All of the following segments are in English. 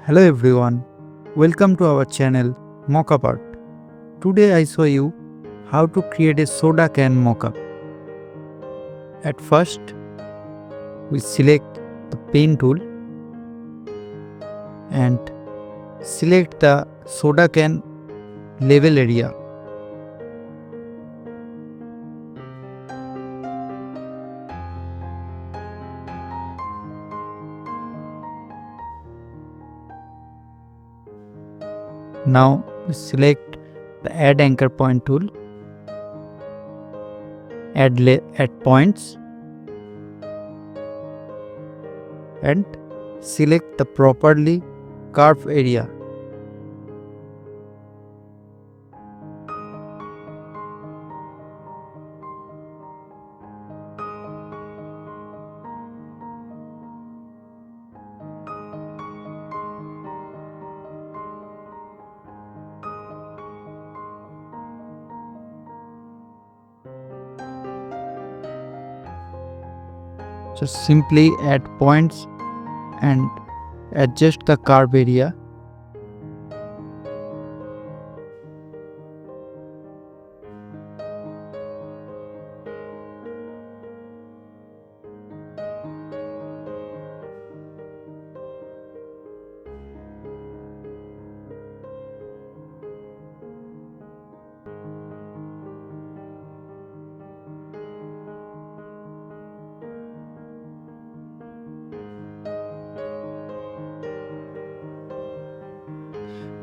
Hello everyone, welcome to our channel Mockup. Today I show you how to create a soda can mockup. At first, we select the pen tool and select the soda can label area. Now we select the add anchor point tool, add points and select the properly curved area. Just simply add points and adjust the curve area.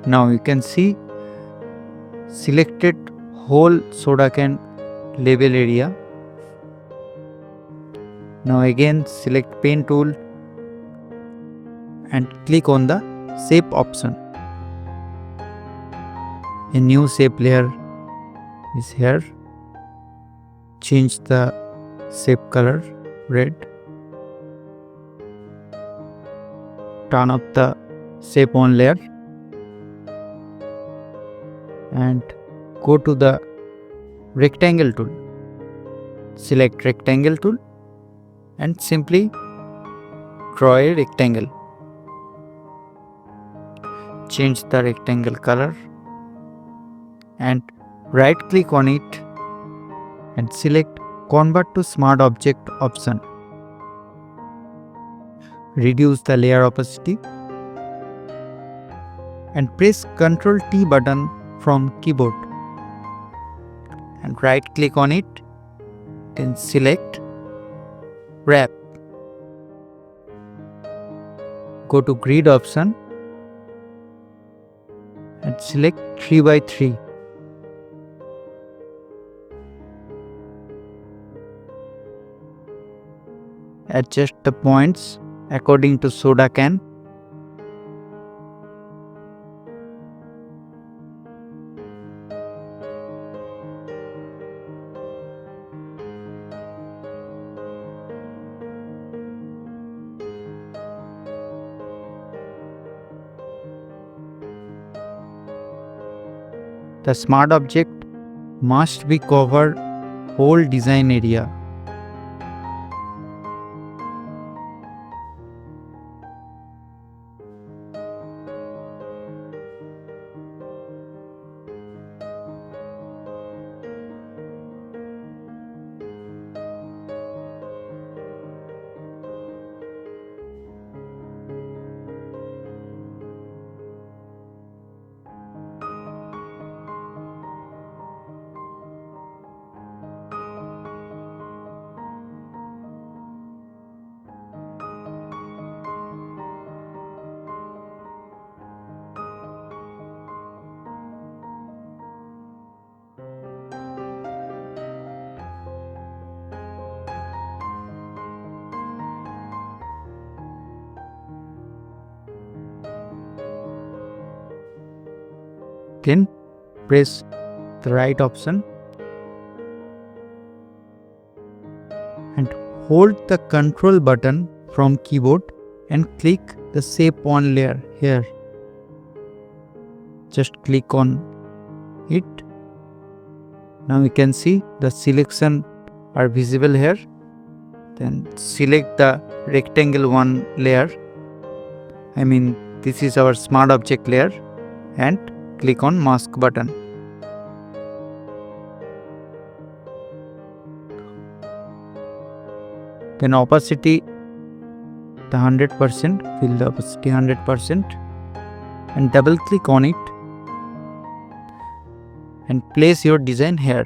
Now you can see selected whole soda can label area. Now again select pen tool and click on the shape option. A new shape layer is here. Change the shape color red. Turn up the shape on layer and go to the rectangle tool. Select rectangle tool and simply draw a rectangle. Change the rectangle color and right click on it and select convert to smart object option. Reduce the layer opacity and press Ctrl T button from keyboard and right click on it, then select wrap. Go to grid option and select 3x3. Adjust the points according to soda can. The smart object must be covered whole design area. Then press the right option and hold the control button from keyboard and click the shape on layer here. Just click on it. Now you can see the selection are visible here. Then select the rectangle one layer, this is our smart object layer and click on mask button. Then opacity the 100%, fill the opacity 100% and double click on it and place your design here.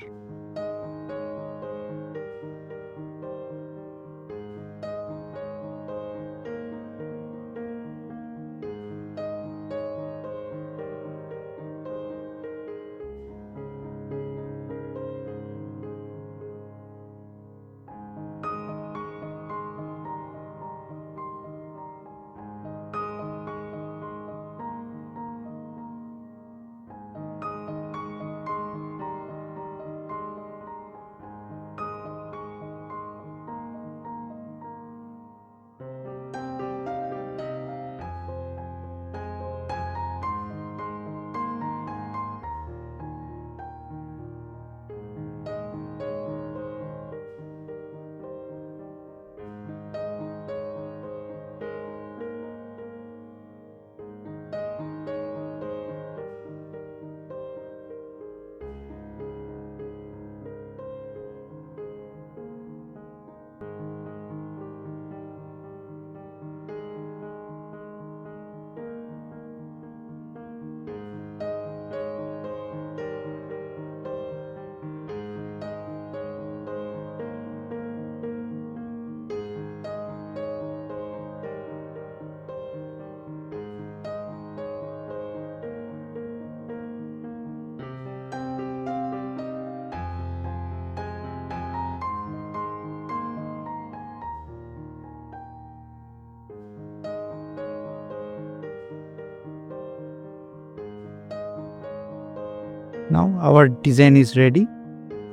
Now our design is ready,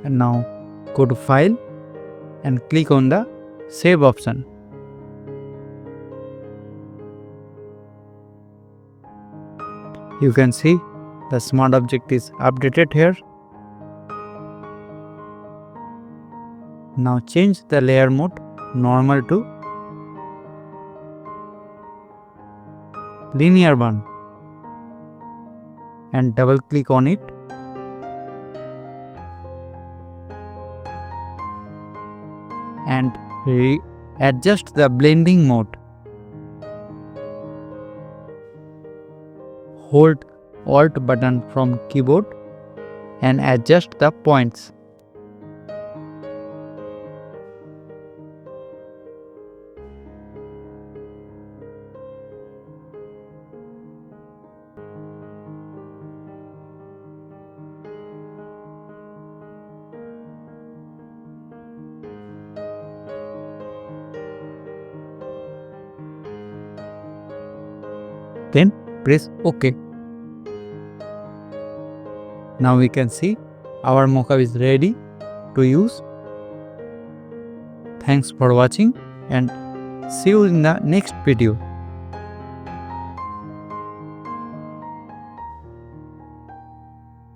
and now go to File and click on the Save option. You can see the smart object is updated here. Now change the layer mode normal to linear one and double click on it. And adjust the blending mode. Hold Alt button from keyboard and adjust the points. Then press OK. Now we can see our mockup is ready to use. Thanks for watching and see you in the next video.